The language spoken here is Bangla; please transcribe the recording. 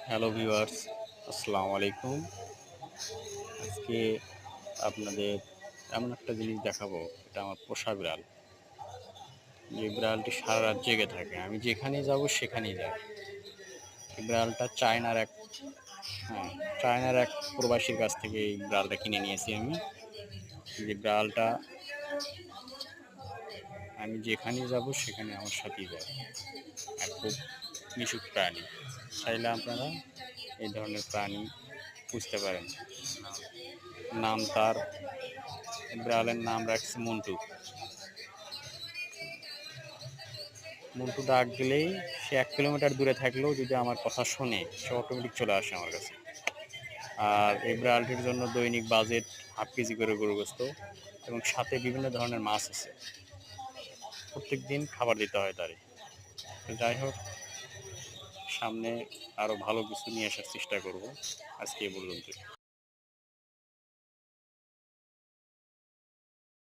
হ্যালো ভিউয়ার্স, আসসালামু আলাইকুম। আজকে আপনাদের এমন একটা জিনিস দেখাবো, এটা আমার পোষা বিড়াল। যে বিড়ালটি সারা রাত জেগে থাকে, আমি যেখানেই যাব সেখানেই যায়। এই বিড়ালটা হ্যাঁ, চায়নার এক প্রবাসীর কাছ থেকে এই বিড়ালটা কিনে নিয়েছি আমি। যে বিড়ালটা আমি যেখানেই যাব সেখানে আমার সাথেই যায়। আর খুব মিশুক প্রাণী। চাইলে আপনারা এই ধরনের প্রাণী পুষতে পারেন। নাম তার বিড়ালের নাম রাখছি মন্টু। মন্টু ডাক দিলেই সে 1 কিলোমিটার দূরে থাকলেও যদি আমার কথা শোনে, সে অটোমেটিক চলে আসে আমার কাছে। আর এই বিড়ালটির জন্য দৈনিক বাজেট ½ কেজি করে গরু গোস্ত এবং সাথে বিভিন্ন ধরনের মাছ আছে। প্রত্যেক দিন খাবার দিতে হয় তারে। তো যাই হোক, সামনে আরও ভালো কিছু নিয়ে আসার চেষ্টা করব। আজকে এই পর্যন্তই।